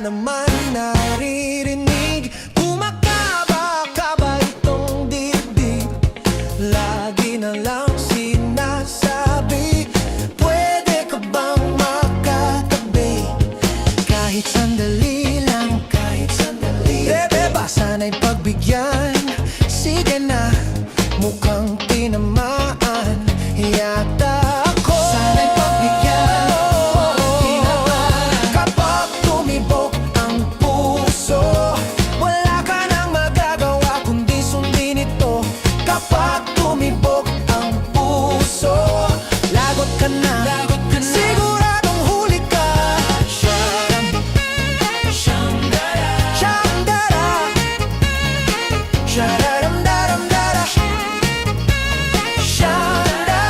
naman naririnig? Kumakaba-kaba itong dibdib, lagi na lang sinasabi, pwede ka bang makatabi? Kahit sandali lang, kahit sandali. Bebe, ba sana'y pagbigyan? Sige na, mukhang tinamaan yata ako. Sana'y pagbigyan, tinamaan. Kapag tumibok ang puso, wala ka nang magagawa kundi sundin ito. Kapag tumibok ang puso, lagot ka na, siguradong huli ka. Shandara, shadaramdaramdara, shanda.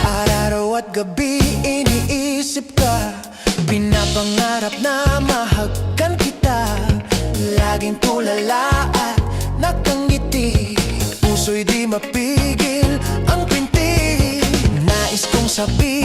Araw at gabi iniisip ka, pinapangarap na mahagkan kita. Laging tulala at nakangiti, puso'y di mapigil ang pinti. Nais kong sabihin